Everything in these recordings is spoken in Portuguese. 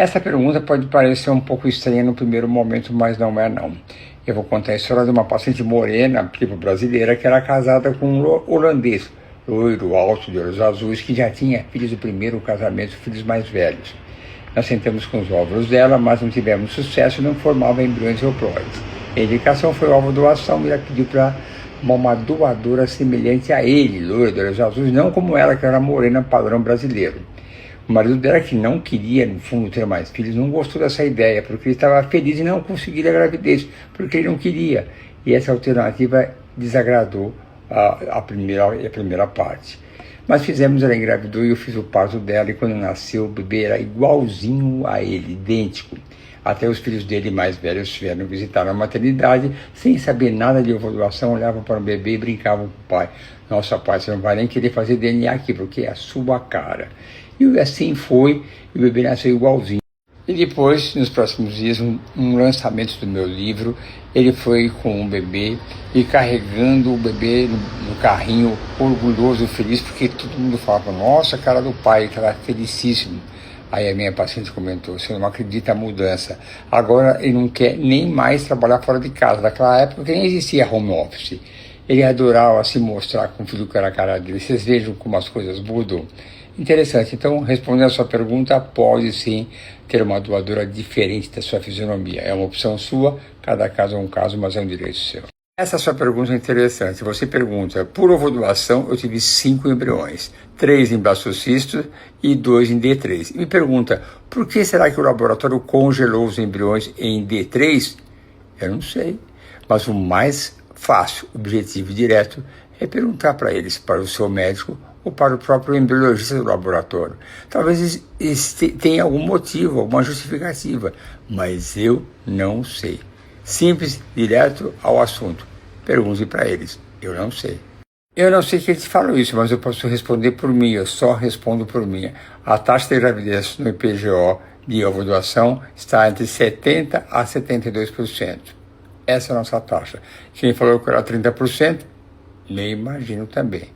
Essa pergunta pode parecer um pouco estranha no primeiro momento, mas não é não. Eu vou contar a história de uma paciente morena, tipo brasileira, que era casada com um holandês, loiro, alto, de olhos azuis, que já tinha filhos do primeiro casamento, filhos mais velhos. Nós tentamos com os óvulos dela, mas não tivemos sucesso e não formava embriões euploides. A indicação foi ovo doação e ela pediu para uma doadora semelhante a ele, loiro, de olhos azuis, não como ela, que era morena padrão brasileiro. O marido dela, que não queria, no fundo, ter mais filhos, não gostou dessa ideia, porque ele estava feliz em não conseguir a gravidez, porque ele não queria. E essa alternativa desagradou a primeira parte. Mas fizemos, ela engravidou e eu fiz o parto dela, e quando nasceu, o bebê era igualzinho a ele, idêntico. Até os filhos dele mais velhos vieram visitar a maternidade, sem saber nada de ovulação, olhavam para o bebê e brincavam com o pai. Nossa, pai, você não vai nem querer fazer DNA aqui, porque é a sua cara. E assim foi, e o bebê nasceu igualzinho. E depois, nos próximos dias, um lançamento do meu livro, ele foi com o bebê e carregando o bebê no carrinho, orgulhoso, feliz, porque todo mundo falava, nossa, cara do pai, que estava felicíssimo. Aí a minha paciente comentou, você não acredita a mudança. Agora ele não quer nem mais trabalhar fora de casa. Naquela época que nem existia home office. Ele adorava se mostrar com o filho que era a cara dele. Vocês vejam como as coisas mudam. Interessante. Então, respondendo a sua pergunta, pode sim ter uma doadora diferente da sua fisionomia. É uma opção sua, cada caso é um caso, mas é um direito seu. Essa sua pergunta é interessante. Você pergunta, por ovodoação eu tive 5 embriões, 3 em blastocisto e 2 em D3. E me pergunta, por que será que o laboratório congelou os embriões em D3? Eu não sei, mas o mais fácil, objetivo e direto é perguntar para eles, para o seu médico ou para o próprio embriologista do laboratório. Talvez tenha algum motivo, alguma justificativa, mas eu não sei. Simples, direto ao assunto. Pergunte para eles. Eu não sei. Eu não sei que eles falam isso, mas eu posso responder por mim. Eu só respondo por mim. A taxa de gravidez no IPGO de ovodoação está entre 70% a 72%. Essa é a nossa taxa. Quem falou que era 30%, nem imagino também.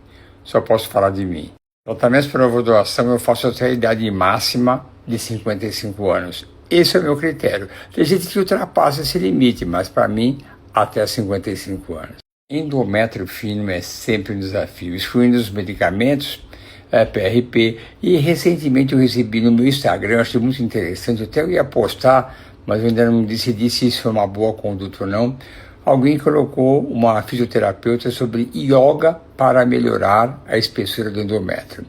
Só posso falar de mim. Tratamentos para ovodoação eu faço até a idade máxima de 55 anos. Esse é o meu critério. Tem gente que ultrapassa esse limite, mas para mim, até 55 anos. Endométrio fino é sempre um desafio, excluindo os medicamentos, PRP, e recentemente eu recebi no meu Instagram, achei muito interessante, até eu ia postar, mas eu ainda não decidi se isso foi uma boa conduta ou não. Alguém colocou uma fisioterapeuta sobre yoga para melhorar a espessura do endométrio.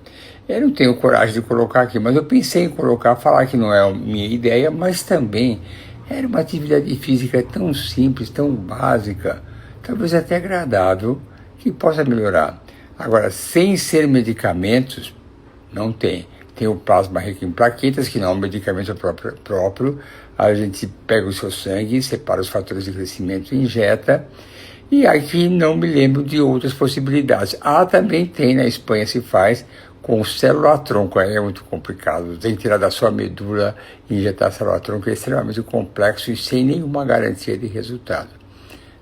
Eu não tenho coragem de colocar aqui, mas eu pensei em colocar, falar que não é a minha ideia, mas também era uma atividade física tão simples, tão básica, talvez até agradável, que possa melhorar. Agora, sem ser medicamentos, não tem. Tem o plasma rico em plaquetas, que não é um medicamento próprio. A gente pega o seu sangue, separa os fatores de crescimento e injeta. E aqui não me lembro de outras possibilidades. Também tem, na Espanha se faz com célula-tronco, é muito complicado. Tem que tirar da sua medula e injetar célula-tronco, é extremamente complexo e sem nenhuma garantia de resultado.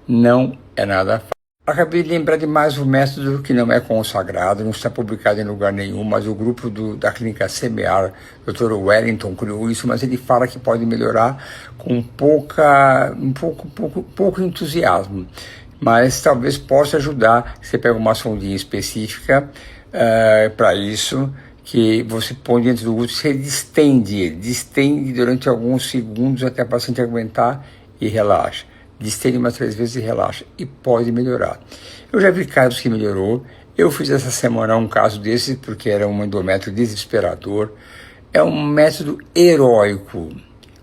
Não é nada fácil. Acabei de lembrar de mais um método que não é consagrado, não está publicado em lugar nenhum, mas o grupo da clínica Semear, Dr. Wellington, criou isso, mas ele fala que pode melhorar com pouco entusiasmo. Mas talvez possa ajudar. Você pega uma sondinha específica para isso, que você põe dentro do útero, você distende durante alguns segundos até a paciente aguentar e relaxa. Distende umas 3 vezes e relaxa. E pode melhorar. Eu já vi casos que melhorou. Eu fiz essa semana um caso desse, porque era um endométrio desesperador. É um método heróico.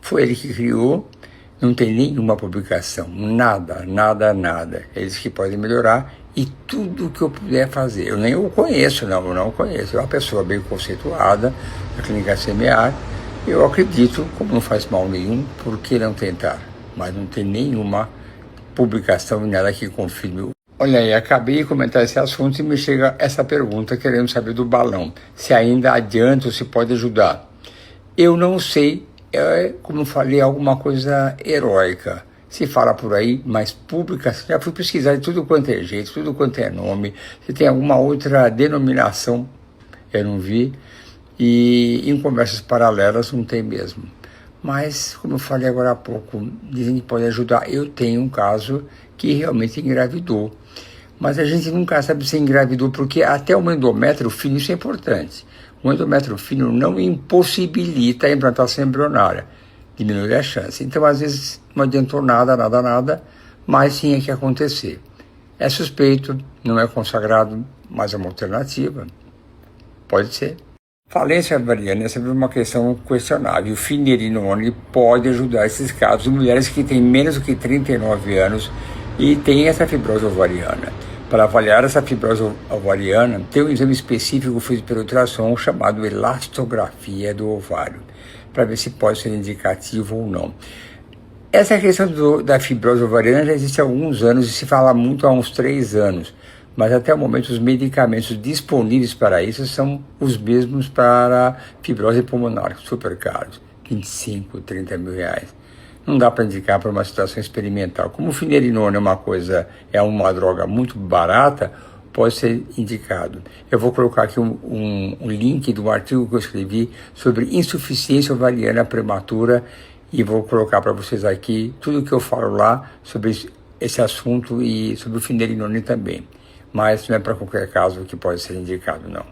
Foi ele que criou. Não tem nenhuma publicação. Nada. Eles que podem melhorar. E tudo que eu puder fazer. Eu nem o conheço, eu não conheço. É uma pessoa bem conceituada, da clínica Semear. Eu acredito, como não faz mal nenhum, por que não tentar? Mas não tem nenhuma publicação nela que confirme. Olha aí, acabei de comentar esse assunto e me chega essa pergunta querendo saber do balão. Se ainda adianta ou se pode ajudar. Eu não sei, como eu falei, alguma coisa heróica. Se fala por aí, mas publicação, já fui pesquisar de tudo quanto é jeito, tudo quanto é nome. Se tem alguma outra denominação, eu não vi. E em conversas paralelas não tem mesmo. Mas, como eu falei agora há pouco, dizem que pode ajudar. Eu tenho um caso que realmente engravidou. Mas a gente nunca sabe se engravidou, porque até o endométrio fino, isso é importante. O endométrio fino não impossibilita a implantação embrionária, diminui a chance. Então, às vezes, não adiantou nada, mas tinha que acontecer. É suspeito, não é consagrado, mas é uma alternativa. Pode ser. Falência ovariana é sempre uma questão questionável. O finerenone pode ajudar esses casos de mulheres que têm menos do que 39 anos e têm essa fibrose ovariana. Para avaliar essa fibrose ovariana, tem um exame específico feito pelo ultrassom chamado elastografia do ovário, para ver se pode ser indicativo ou não. Essa questão da fibrose ovariana já existe há alguns anos e se fala muito há uns 3 anos. Mas até o momento os medicamentos disponíveis para isso são os mesmos para fibrose pulmonar, super caros, 25, 30 mil reais. Não dá para indicar para uma situação experimental. Como o finerenone é uma droga muito barata, pode ser indicado. Eu vou colocar aqui um link de um artigo que eu escrevi sobre insuficiência ovariana prematura e vou colocar para vocês aqui tudo o que eu falo lá sobre esse assunto e sobre o finerenone também. Mas não é para qualquer caso que pode ser indicado, não.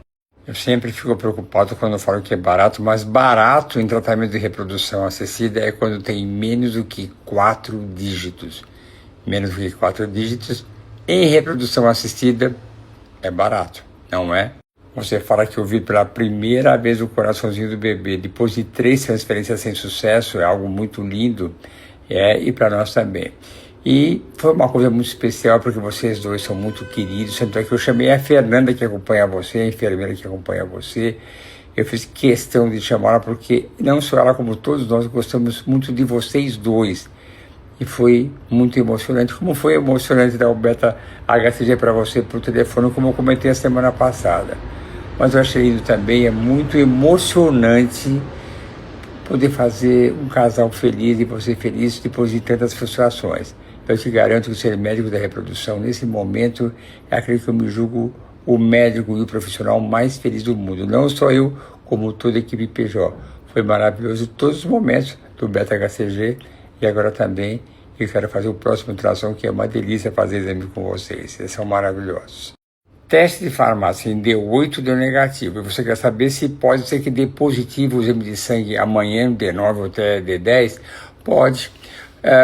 Eu sempre fico preocupado quando eu falo que é barato, mas barato em tratamento de reprodução assistida é quando tem menos do que 4 dígitos. Menos do que 4 dígitos em reprodução assistida é barato, não é? Você fala que ouviu pela primeira vez o coraçãozinho do bebê, depois de 3 transferências sem sucesso, é algo muito lindo, e para nós também. E foi uma coisa muito especial, porque vocês dois são muito queridos, tanto é que eu chamei a Fernanda que acompanha você, a enfermeira que acompanha você. Eu fiz questão de chamá-la, porque não só ela, como todos nós, gostamos muito de vocês dois. E foi muito emocionante, como foi emocionante dar o Beta HCG para você por telefone, como eu comentei a semana passada. Mas eu achei lindo também, é muito emocionante poder fazer um casal feliz e você feliz depois de tantas frustrações. Eu te garanto que ser médico da reprodução, nesse momento, é aquele que eu me julgo o médico e o profissional mais feliz do mundo. Não só eu, como toda a equipe PJ. Foi maravilhoso todos os momentos do Beta HCG e agora também eu quero fazer o próximo ultrassom, que é uma delícia fazer exame com vocês. Eles são maravilhosos. Teste de farmácia em D8 deu negativo. E você quer saber se pode ser que dê positivo o exame de sangue amanhã, D9 ou até D10? Pode.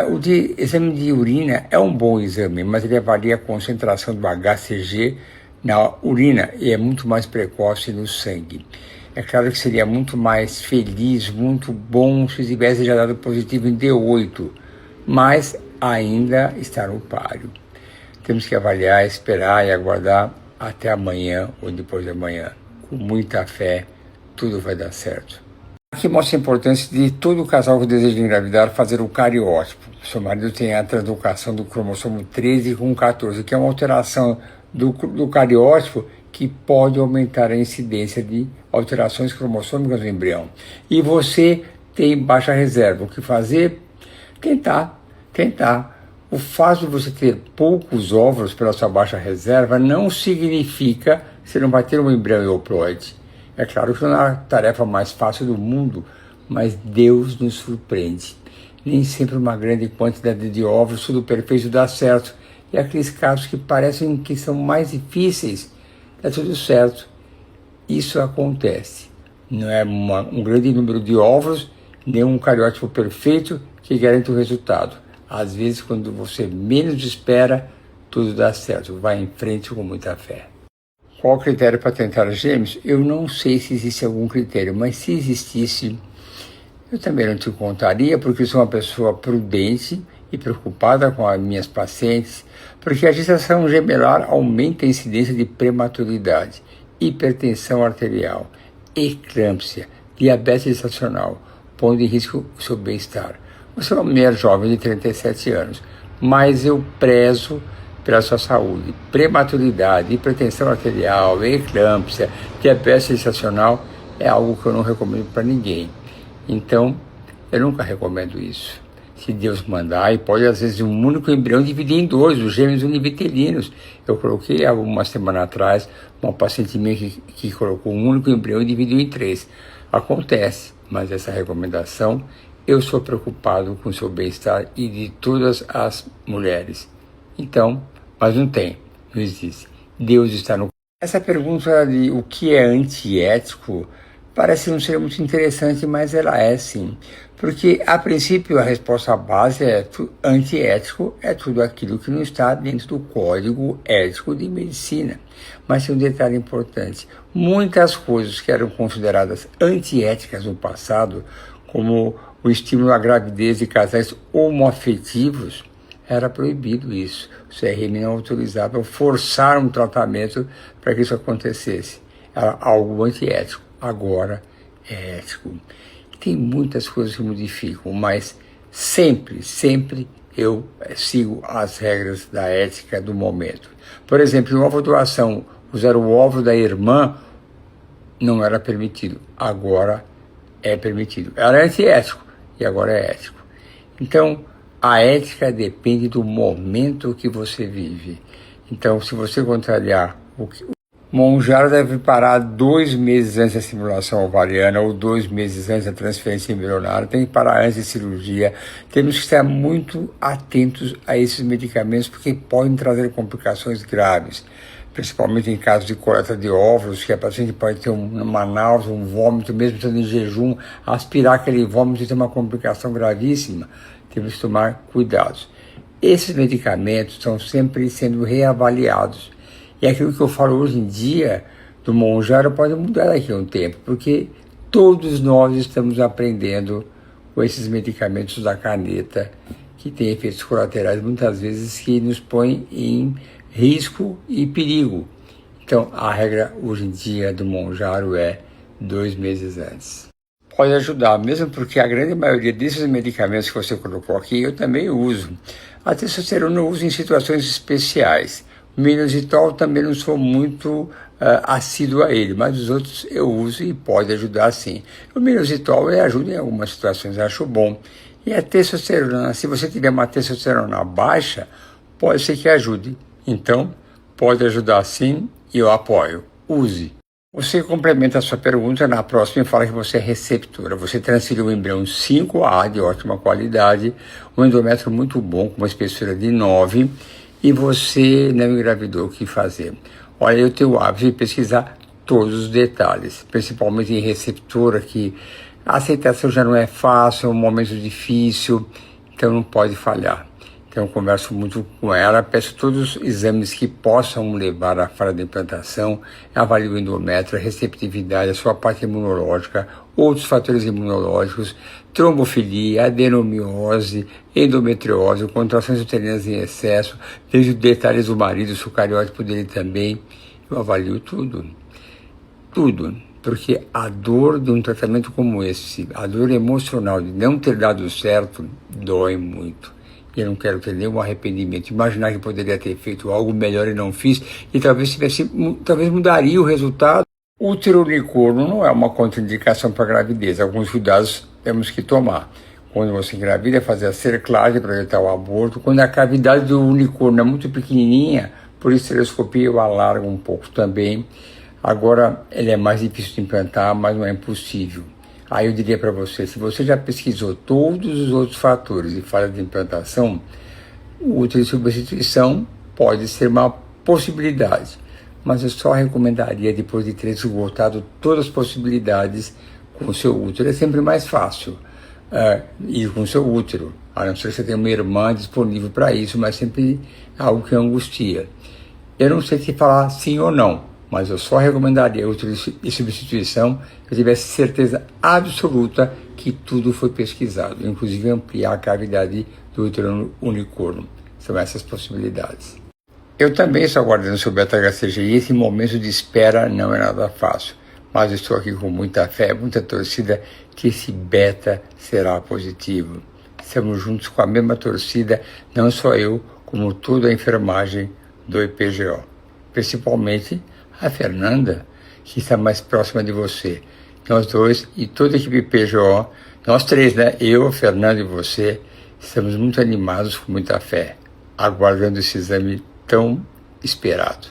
O exame de urina é um bom exame, mas ele avalia a concentração do HCG na urina e é muito mais precoce no sangue. É claro que seria muito mais feliz, muito bom se tivesse já dado positivo em D8, mas ainda está no páreo. Temos que avaliar, esperar e aguardar até amanhã ou depois de amanhã. Com muita fé, tudo vai dar certo. Aqui mostra a importância de todo casal que deseja engravidar fazer o cariótipo. Seu marido tem a translocação do cromossomo 13 com 14, que é uma alteração do cariótipo que pode aumentar a incidência de alterações cromossômicas no embrião. E você tem baixa reserva. O que fazer? Tentar. O fato de você ter poucos óvulos pela sua baixa reserva não significa que você não vai ter um embrião euploide. É claro que não é a tarefa mais fácil do mundo, mas Deus nos surpreende. Nem sempre uma grande quantidade de óvulos, tudo perfeito, dá certo. E aqueles casos que parecem que são mais difíceis, dá tudo certo. Isso acontece. Não é um grande número de óvulos, nem um cariótipo perfeito que garante o resultado. Às vezes, quando você menos espera, tudo dá certo. Vai em frente com muita fé. Qual o critério para tentar gêmeos? Eu não sei se existe algum critério, mas se existisse, eu também não te contaria, porque eu sou uma pessoa prudente e preocupada com as minhas pacientes, porque a gestação gemelar aumenta a incidência de prematuridade, hipertensão arterial, eclâmpsia, diabetes gestacional, pondo em risco o seu bem-estar. Você é uma mulher jovem de 37 anos, mas eu prezo pela sua saúde. Prematuridade, hipertensão arterial, eclâmpsia, diabetes gestacional é algo que eu não recomendo para ninguém. Então, eu nunca recomendo isso. Se Deus mandar, e pode às vezes um único embrião dividir em 2, os gêmeos univitelinos. Eu coloquei há uma semana atrás uma paciente minha que colocou um único embrião e dividiu em 3. Acontece, mas essa recomendação eu sou preocupado com o seu bem-estar e de todas as mulheres. Então, mas não existe. Deus está no... Essa pergunta de o que é antiético parece não ser muito interessante, mas ela é sim. Porque, a princípio, a resposta base é antiético é tudo aquilo que não está dentro do código ético de medicina. Mas tem um detalhe importante. Muitas coisas que eram consideradas antiéticas no passado, como o estímulo à gravidez de casais homoafetivos, era proibido isso. O CRM não autorizava forçar um tratamento para que isso acontecesse. Era algo antiético. Agora é ético. Tem muitas coisas que modificam, mas sempre eu sigo as regras da ética do momento. Por exemplo, em ovo doação, usar o ovo da irmã não era permitido. Agora é permitido. Era antiético e agora é ético. Então, a ética depende do momento que você vive. Então, se você contrariar o Monjaro deve parar 2 meses antes da estimulação ovariana ou 2 meses antes da transferência embrionária, tem que parar antes de cirurgia. Temos que estar muito atentos a esses medicamentos porque podem trazer complicações graves, principalmente em casos de coleta de óvulos, que a paciente pode ter uma náusea, um vômito, mesmo estando em jejum, aspirar aquele vômito e ter uma complicação gravíssima. Temos que tomar cuidados. Esses medicamentos estão sempre sendo reavaliados. E aquilo que eu falo hoje em dia do Monjaro pode mudar daqui a um tempo, porque todos nós estamos aprendendo com esses medicamentos da caneta, que têm efeitos colaterais muitas vezes que nos põem em risco e perigo. Então, a regra hoje em dia do Monjaro é 2 meses antes. Pode ajudar, mesmo porque a grande maioria desses medicamentos que você colocou aqui eu também uso. A testosterona eu uso em situações especiais. O minoxidil também não sou muito assíduo a ele, mas os outros eu uso e pode ajudar sim. O minoxidil ajuda em algumas situações, acho bom. E a testosterona, se você tiver uma testosterona baixa, pode ser que ajude. Então, pode ajudar sim e eu apoio. Use. Você complementa a sua pergunta na próxima e fala que você é receptora. Você transferiu um embrião 5A de ótima qualidade, um endométrio muito bom, com uma espessura de 9, e você não engravidou. O que fazer? Olha, eu tenho o hábito de pesquisar todos os detalhes, principalmente em receptora, que a aceitação já não é fácil, é um momento difícil, então não pode falhar. Então eu converso muito com ela, peço todos os exames que possam levar à falha da implantação, avalio o endométrio, a receptividade, a sua parte imunológica, outros fatores imunológicos, trombofilia, adenomiose, endometriose, contrações uterinas em excesso, vejo detalhes do marido, o sucariótipo dele também. Eu avalio tudo, porque a dor de um tratamento como esse, a dor emocional de não ter dado certo, dói muito. E eu não quero ter nenhum arrependimento. Imaginar que poderia ter feito algo melhor e não fiz, e talvez mudaria o resultado. Útero unicorno não é uma contraindicação para gravidez. Alguns cuidados temos que tomar. Quando você engravida, fazer a cerclagem para evitar o aborto. Quando a cavidade do unicórnio é muito pequenininha, por estereoscopia eu alargo um pouco também. Agora, ele é mais difícil de implantar, mas não é impossível. Aí eu diria para você, se você já pesquisou todos os outros fatores e falha de implantação, o útero de substituição pode ser uma possibilidade. Mas eu só recomendaria, depois de ter esgotado todas as possibilidades, com o seu útero. É sempre mais fácil ir com o seu útero, a não ser que você tenha uma irmã disponível para isso, mas sempre algo que angustia. Eu não sei se falar sim ou não, mas eu só recomendaria útero de substituição se eu tivesse certeza absoluta que tudo foi pesquisado, inclusive ampliar a cavidade do útero unicórnio. São essas possibilidades. Eu também estou aguardando seu beta-HCG e esse momento de espera não é nada fácil, mas estou aqui com muita fé, muita torcida que esse beta será positivo. Estamos juntos com a mesma torcida, não só eu, como toda a enfermagem do IPGO, principalmente a Fernanda, que está mais próxima de você. Nós dois e toda a equipe PGO, nós três, né? Eu, Fernanda e você, estamos muito animados com muita fé, aguardando esse exame tão esperado.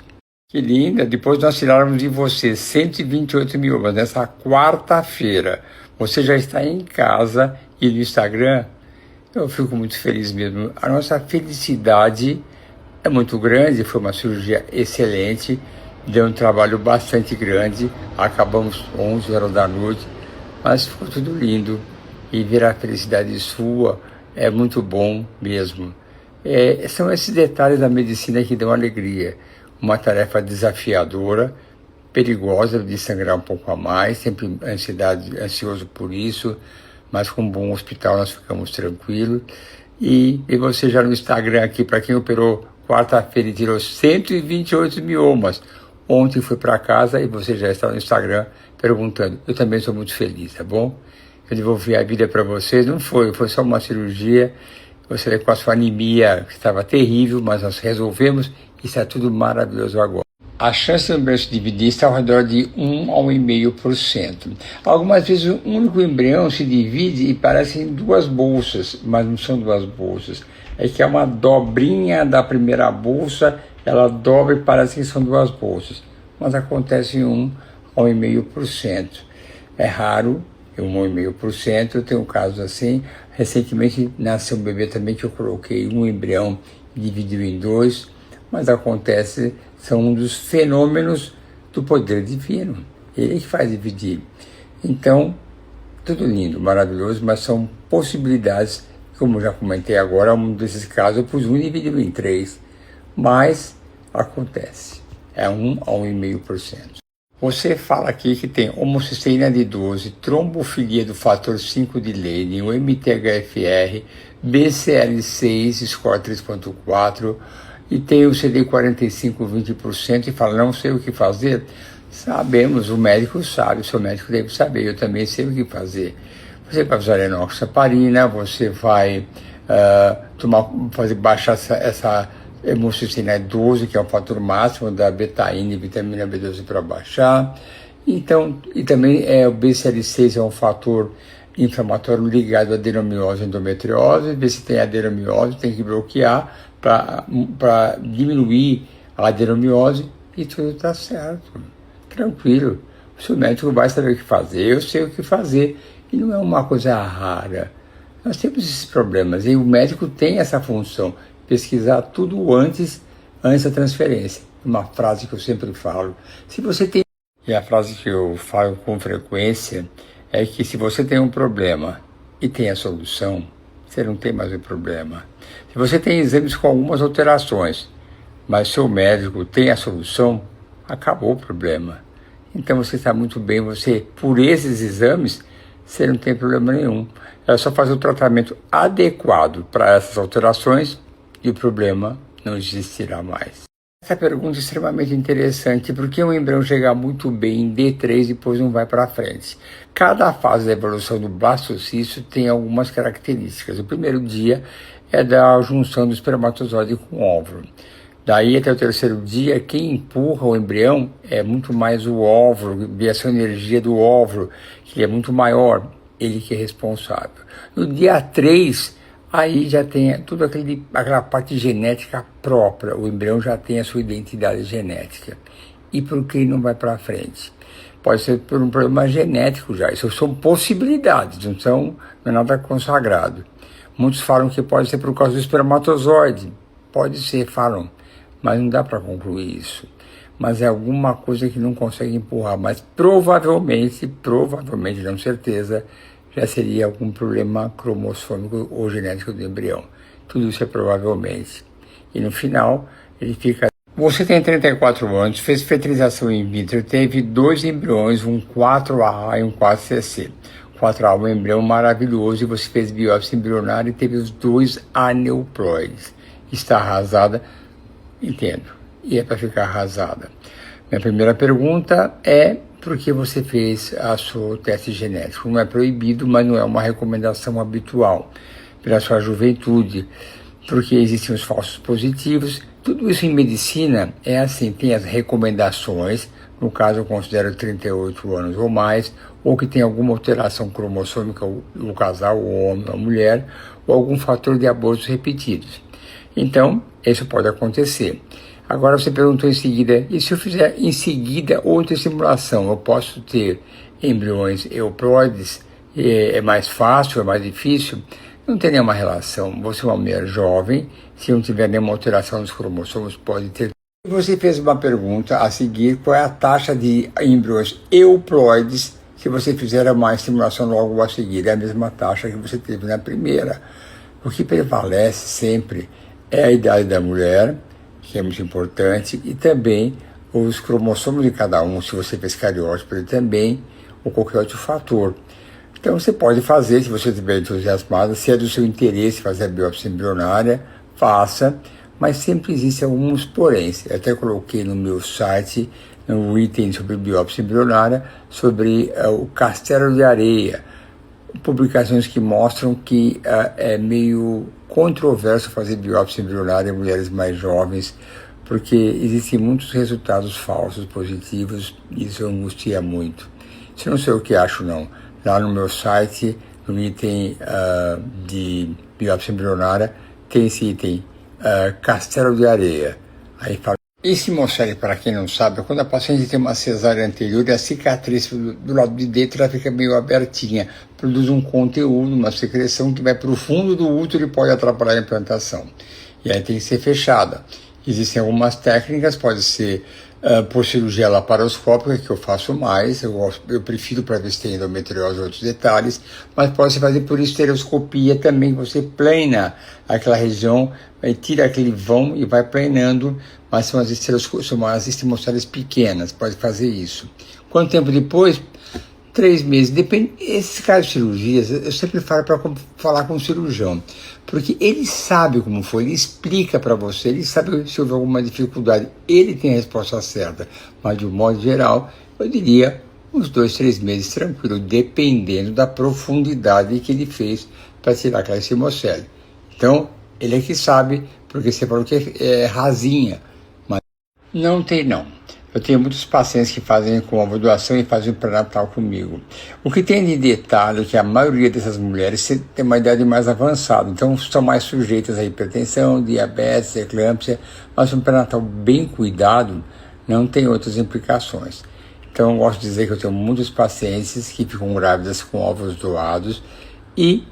Que linda! Depois nós tirarmos de você 128 mil, mas nessa quarta-feira você já está em casa e no Instagram, eu fico muito feliz mesmo. A nossa felicidade é muito grande, foi uma cirurgia excelente, deu um trabalho bastante grande, acabamos 11 horas da noite, mas ficou tudo lindo. E ver a felicidade sua é muito bom mesmo. São esses detalhes da medicina que dão alegria. Uma tarefa desafiadora, perigosa de sangrar um pouco a mais, sempre ansioso por isso, mas com um bom hospital nós ficamos tranquilos. E você já no Instagram aqui, para quem operou quarta-feira e tirou 128 miomas, ontem foi para casa e você já está no Instagram perguntando. Eu também sou muito feliz, tá bom? Eu devolvi a vida para vocês, não foi só uma cirurgia. Você com a sua anemia, que estava terrível, mas nós resolvemos e está tudo maravilhoso agora. A chance do embrião se dividir está ao redor de 1 a 1,5%. Algumas vezes um único embrião se divide e parecem duas bolsas, mas não são duas bolsas. É que é uma dobrinha da primeira bolsa, ela dobra e parece que são duas bolsas. Mas acontece em 1 a 1,5%. É raro, 1,5%, eu tenho casos assim. Recentemente nasceu um bebê também que eu coloquei um embrião e dividiu em dois, mas acontece, são um dos fenômenos do poder divino. Ele que faz dividir. Então, tudo lindo, maravilhoso, mas são possibilidades, como já comentei agora, um desses casos eu pus um e dividiu em três, mas acontece, é 1 a 1,5%. Você fala aqui que tem homocisteína de 12, trombofilia do fator 5 de Leydig, o MTHFR, BCL6, score 3.4, e tem o CD45 20%, e fala, não sei o que fazer. Sabemos, o médico sabe, o seu médico deve saber, eu também sei o que fazer. Você vai usar enoxaparina, você vai baixar essa homocisteína 12, que é o fator máximo da betaína e vitamina B12 para baixar. Então, e também o BCL6 é um fator inflamatório ligado à adenomiose e endometriose. Ver se tem adenomiose, tem que bloquear para diminuir a adenomiose e tudo está certo. Tranquilo. O seu médico vai saber o que fazer, eu sei o que fazer. E não é uma coisa rara. Nós temos esses problemas e o médico tem essa função, pesquisar tudo antes da transferência. Uma frase que eu sempre falo. Se você tem... E a frase que eu falo com frequência é que se você tem um problema e tem a solução, você não tem mais o problema. Se você tem exames com algumas alterações, mas seu médico tem a solução, acabou o problema. Então você está muito bem, por esses exames, você não tem problema nenhum. É só fazer o tratamento adequado para essas alterações e o problema não existirá mais. Essa pergunta é extremamente interessante, porque um embrião chega muito bem em D3 e depois não vai para frente. Cada fase da evolução do blastocisto tem algumas características. O primeiro dia é da junção do espermatozoide com o óvulo. Daí até o terceiro dia, quem empurra o embrião é muito mais o óvulo, essa energia do óvulo, que é muito maior, ele que é responsável. No dia 3, aí já tem toda aquela parte genética própria, o embrião já tem a sua identidade genética. E por que não vai para frente? Pode ser por um problema genético já, isso são possibilidades, não é nada consagrado. Muitos falam que pode ser por causa do espermatozoide, pode ser, falam, mas não dá para concluir isso. Mas é alguma coisa que não consegue empurrar, mas provavelmente, não certeza, já seria algum problema cromossômico ou genético do embrião. Tudo isso é provavelmente. E no final, ele fica... Você tem 34 anos, fez fertilização in vitro, teve 2 embriões, um 4A e um 4CC. 4A é um embrião maravilhoso e você fez biópsia embrionária e teve os 2 aneuploides. Está arrasada, entendo, e é para ficar arrasada. Minha primeira pergunta é por que você fez o seu teste genético? Não é proibido, mas não é uma recomendação habitual pela sua juventude, porque existem os falsos positivos. Tudo isso em medicina é assim, tem as recomendações, no caso eu considero 38 anos ou mais, ou que tem alguma alteração cromossômica, o casal, o homem ou a mulher, ou algum fator de abortos repetidos. Então, isso pode acontecer. Agora você perguntou em seguida, e se eu fizer em seguida outra estimulação, eu posso ter embriões euploides? é mais fácil, é mais difícil, não tem nenhuma relação. Você é uma mulher jovem, se não tiver nenhuma alteração nos cromossomos, pode ter. Você fez uma pergunta a seguir, qual é a taxa de embriões euploides se você fizer uma estimulação logo a seguir? É a mesma taxa que você teve na primeira. O que prevalece sempre é a idade da mulher, que é muito importante, e também os cromossomos de cada um, se você fez cariótipo, e também ou qualquer outro fator. Então você pode fazer, se você estiver entusiasmado, se é do seu interesse fazer a biópsia embrionária, faça, mas sempre existem alguns poréns. Eu até coloquei no meu site, no item sobre biópsia embrionária, sobre o castelo de areia, publicações que mostram que é meio controverso fazer biópsia embrionária em mulheres mais jovens, porque existem muitos resultados falsos, positivos, e isso angustia muito. Isso não sei o que acho, não. Lá no meu site, no item de biópsia embrionária, tem esse item, castelo de areia. Aí fala. Esse mosaico, para quem não sabe, é quando a paciente tem uma cesárea anterior e a cicatriz do lado de dentro ela fica meio abertinha, produz um conteúdo, uma secreção que vai para o fundo do útero e pode atrapalhar a implantação. E aí tem que ser fechada. Existem algumas técnicas, pode ser por cirurgia laparoscópica, que eu faço mais, eu prefiro para ver se tem endometriose e outros detalhes, mas pode se fazer por estereoscopia também, você plana aquela região, tira aquele vão e vai planando, mas são as estimossales pequenas, pode fazer isso. Quanto tempo depois? 3 meses, depende. Esses casos de cirurgias, eu sempre falo para falar com o cirurgião, porque ele sabe como foi, ele explica para você, ele sabe se houve alguma dificuldade, ele tem a resposta certa, mas de um modo geral, eu diria uns 2, 3 meses tranquilo, dependendo da profundidade que ele fez para tirar aquela hemocele. Então, ele é que sabe, porque você falou que é rasinha, mas não tem não. Eu tenho muitos pacientes que fazem com ovulação e fazem o pré-natal comigo. O que tem de detalhe é que a maioria dessas mulheres tem uma idade mais avançada, então são mais sujeitas a hipertensão, diabetes, eclâmpsia, mas um pré-natal bem cuidado não tem outras implicações. Então eu gosto de dizer que eu tenho muitos pacientes que ficam grávidas com óvulos doados e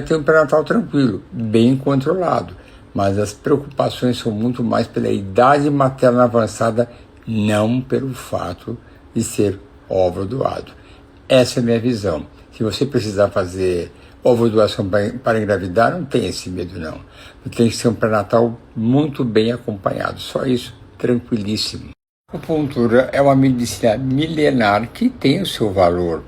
tem um pré-natal tranquilo, bem controlado, mas as preocupações são muito mais pela idade materna avançada, não pelo fato de ser óvulo doado. Essa é a minha visão. Se você precisar fazer óvulo doação para engravidar, não tem esse medo não. Tem que ser um pré-natal muito bem acompanhado. Só isso, tranquilíssimo. A acupuntura é uma medicina milenar que tem o seu valor.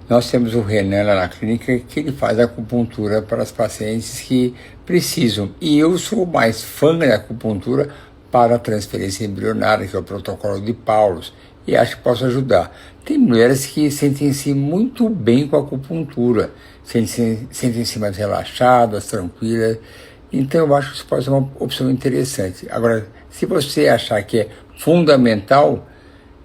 Nós temos o Renan lá na clínica que ele faz acupuntura para as pacientes que precisam. E eu sou mais fã da acupuntura para a transferência embrionária, que é o protocolo de Paulos, e acho que posso ajudar. Tem mulheres que sentem-se muito bem com a acupuntura, sentem-se mais relaxadas, tranquilas, então eu acho que isso pode ser uma opção interessante. Agora, se você achar que é fundamental,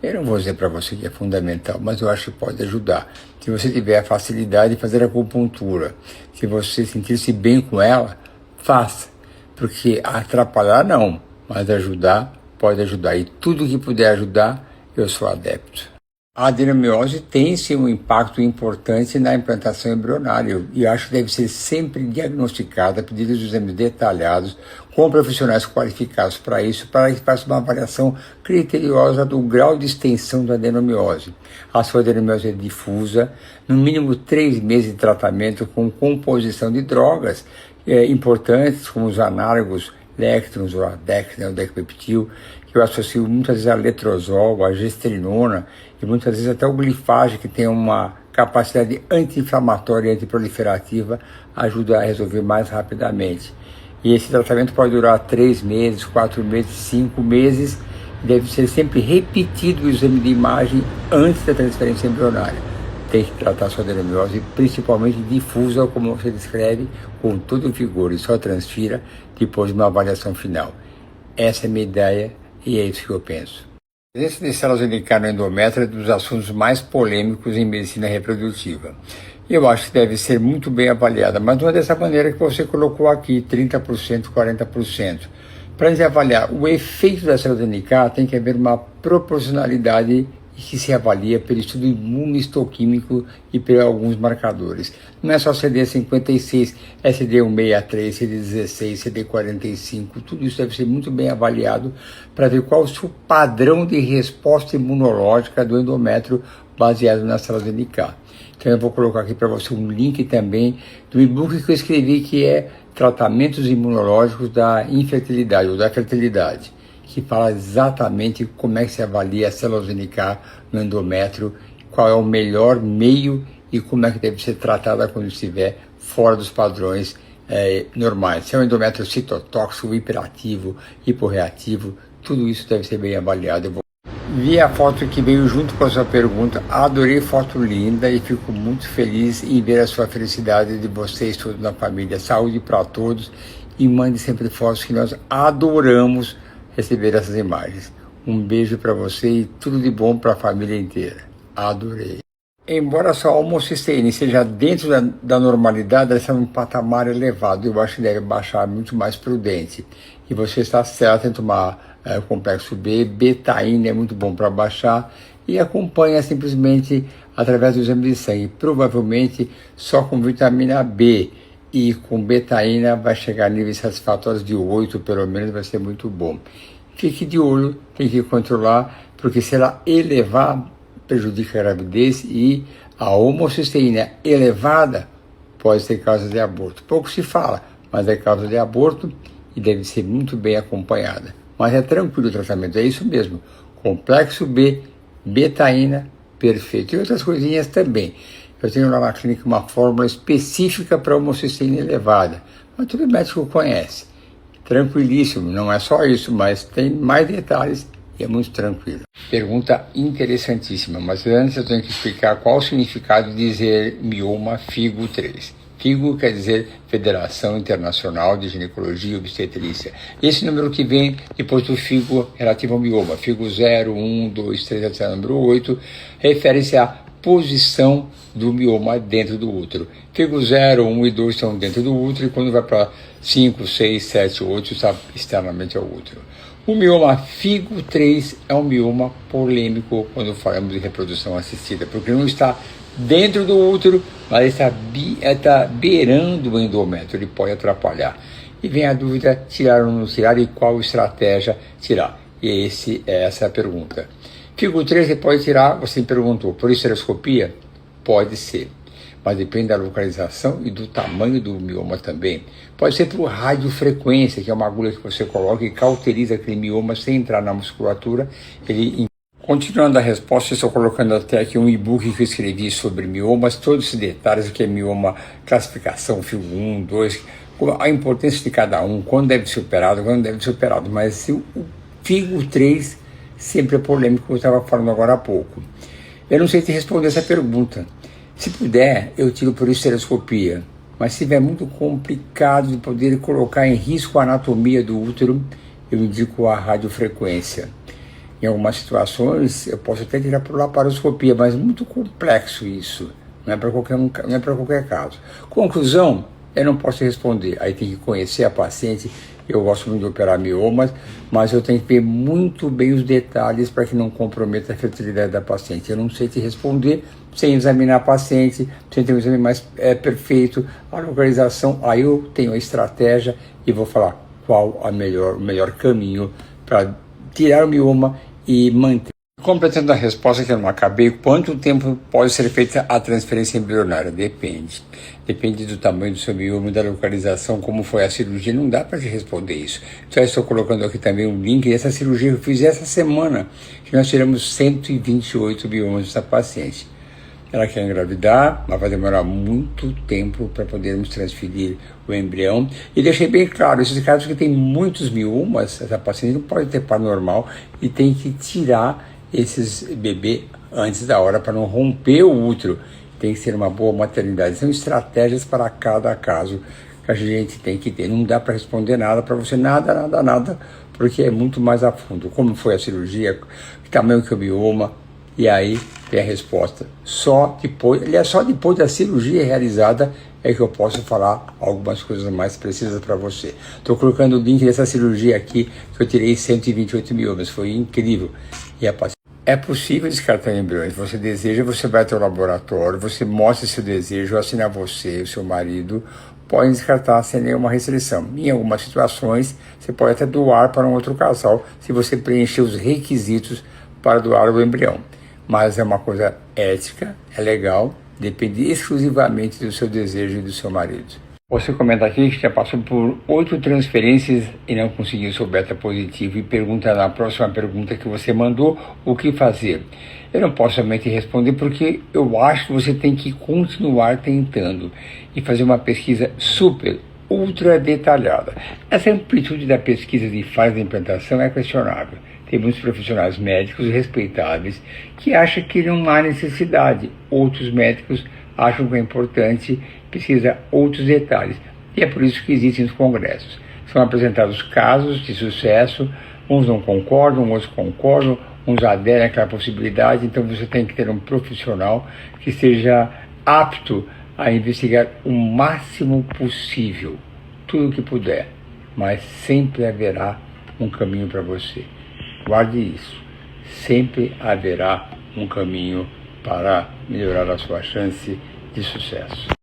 eu não vou dizer para você que é fundamental, mas eu acho que pode ajudar. Se você tiver a facilidade de fazer acupuntura, se você sentir-se bem com ela, faça, porque atrapalhar não, mas ajudar, pode ajudar. E tudo que puder ajudar, eu sou adepto. A adenomiose tem sim um impacto importante na implantação embrionária e acho que deve ser sempre diagnosticada, pedidos de exames detalhados, com profissionais qualificados para isso, para que faça uma avaliação criteriosa do grau de extensão da adenomiose. A sua adenomiose é difusa, no mínimo 3 meses de tratamento com composição de drogas importantes, como os análogos Lectrons, o Adex, o Decapeptil, que eu associo muitas vezes a letrozol, a gestrinona e muitas vezes até o glifage, que tem uma capacidade anti-inflamatória e antiproliferativa, ajuda a resolver mais rapidamente. E esse tratamento pode durar 3 meses, 4 meses, 5 meses, deve ser sempre repetido o exame de imagem antes da transferência embrionária. Tem que tratar sua adenomiose, principalmente difusa, como você descreve, com todo o vigor, e só transfira depois de uma avaliação final. Essa é a minha ideia e é isso que eu penso. A presença de células UNK no endométrio é um dos assuntos mais polêmicos em medicina reprodutiva. Eu acho que deve ser muito bem avaliada, mas não é dessa maneira que você colocou aqui, 30%, 40%. Para a gente avaliar o efeito da célula UNK, tem que haver uma proporcionalidade e que se avalia pelo estudo imunohistoquímico e por alguns marcadores. Não é só CD56, é CD163, CD16, CD45, tudo isso deve ser muito bem avaliado para ver qual é o seu padrão de resposta imunológica do endométrio baseado na célula NK. Então eu vou colocar aqui para você um link também do e-book que eu escrevi, que é Tratamentos Imunológicos da Infertilidade ou da Fertilidade, que fala exatamente como é que se avalia a célula NK no endométrio, qual é o melhor meio e como é que deve ser tratada quando estiver fora dos padrões normais. Se é um endométrio citotóxico, hiperativo, hiporreativo, tudo isso deve ser bem avaliado. Vi a foto que veio junto com a sua pergunta, adorei, foto linda, e fico muito feliz em ver a sua felicidade de vocês todos na família. Saúde para todos e mande sempre fotos, que nós adoramos receber essas imagens. Um beijo para você e tudo de bom para a família inteira. Adorei. Embora a sua homocisteína seja dentro da normalidade, ela está num patamar elevado. Eu acho que deve baixar muito mais prudente. E você está certo em tomar o complexo B, betaína é muito bom para baixar, e acompanha simplesmente através do exame de sangue. Provavelmente só com vitamina B e com betaína vai chegar a níveis satisfatórios de 8, pelo menos, vai ser muito bom. Fique de olho, tem que controlar, porque se ela elevar, prejudica a gravidez, e a homocisteína elevada pode ser causa de aborto. Pouco se fala, mas é causa de aborto e deve ser muito bem acompanhada. Mas é tranquilo o tratamento, é isso mesmo. Complexo B, betaína, perfeito. E outras coisinhas também. Eu tenho lá na clínica uma fórmula específica para homocisteína elevada, mas todo médico conhece. Tranquilíssimo, não é só isso, mas tem mais detalhes e é muito tranquilo. Pergunta interessantíssima, mas antes eu tenho que explicar qual o significado de dizer mioma FIGO 3. FIGO quer dizer Federação Internacional de Ginecologia e Obstetrícia. Esse número que vem depois do FIGO relativo ao mioma, FIGO 0, 1, 2, 3, até o número 8, refere-se à posição do mioma dentro do útero. FIGO 0, 1 e 2 estão dentro do útero, e quando vai para 5, 6, 7, 8 está externamente ao útero. O mioma FIGO 3 é um mioma polêmico quando falamos de reprodução assistida, porque não está dentro do útero, mas está beirando o endométrio, ele pode atrapalhar. E vem a dúvida, tirar ou não tirar, e qual estratégia tirar? E essa é a pergunta. FIGO 3 você pode tirar, você me perguntou, por histeroscopia? Pode ser, mas depende da localização e do tamanho do mioma também. Pode ser por radiofrequência, que é uma agulha que você coloca e cauteriza aquele mioma sem entrar na musculatura. Continuando a resposta, estou colocando até aqui um e-book que eu escrevi sobre miomas, todos esses detalhes, o que é mioma, classificação, FIGO 1, 2, a importância de cada um, quando deve ser operado, quando não deve ser operado. Mas o FIGO 3 sempre é polêmico, como eu estava falando agora há pouco. Eu não sei te responder essa pergunta. Se puder, eu tiro por histeroscopia, mas se estiver muito complicado de poder colocar em risco a anatomia do útero, eu indico a radiofrequência. Em algumas situações, eu posso até tirar por laparoscopia, mas muito complexo isso. Não é para qualquer caso. Conclusão, eu não posso responder. Aí tem que conhecer a paciente. Eu gosto muito de operar miomas, mas eu tenho que ver muito bem os detalhes para que não comprometa a fertilidade da paciente. Eu não sei te responder sem examinar a paciente, sem ter um exame mais perfeito, a localização. Aí eu tenho a estratégia e vou falar qual o melhor caminho para tirar o mioma e manter. Completando a resposta que eu não acabei, quanto tempo pode ser feita a transferência embrionária? Depende. Depende do tamanho do seu mioma, da localização, como foi a cirurgia. Não dá para te responder isso. Já estou colocando aqui também um link dessa cirurgia que eu fiz essa semana, que nós tiramos 128 miomas dessa paciente. Ela quer engravidar, mas vai demorar muito tempo para podermos transferir o embrião. E deixei bem claro, esses casos que tem muitos miomas, essa paciente não pode ter par normal e tem que tirar esses bebês antes da hora para não romper o útero. Tem que ser uma boa maternidade. São estratégias para cada caso que a gente tem que ter. Não dá para responder nada para você, nada, porque é muito mais a fundo. Como foi a cirurgia, que tamanho que é o mioma, e aí tem a resposta. Só depois da cirurgia realizada é que eu posso falar algumas coisas mais precisas para você. Estou colocando o link dessa cirurgia aqui, que eu tirei 128 miomas, foi incrível. E a paciente É possível descartar embriões. Você deseja, você vai até o laboratório, você mostra seu desejo, assina você, o seu marido, podem descartar sem nenhuma restrição. Em algumas situações, você pode até doar para um outro casal, se você preencher os requisitos para doar o embrião. Mas é uma coisa ética, é legal, depende exclusivamente do seu desejo e do seu marido. Você comenta aqui que já passou por 8 transferências e não conseguiu seu beta positivo e pergunta na próxima pergunta que você mandou o que fazer. Eu não posso somente responder porque eu acho que você tem que continuar tentando e fazer uma pesquisa super, ultra detalhada. Essa amplitude da pesquisa de fase de implantação é questionável. Tem muitos profissionais médicos respeitáveis que acham que não há necessidade. Outros médicos acham que é importante pesquisar outros detalhes. E é por isso que existem os congressos. São apresentados casos de sucesso, uns não concordam, outros concordam, uns aderem àquela possibilidade. Então você tem que ter um profissional que esteja apto a investigar o máximo possível, tudo o que puder. Mas sempre haverá um caminho para você. Guarde isso. Sempre haverá um caminho para melhorar a sua chance de sucesso.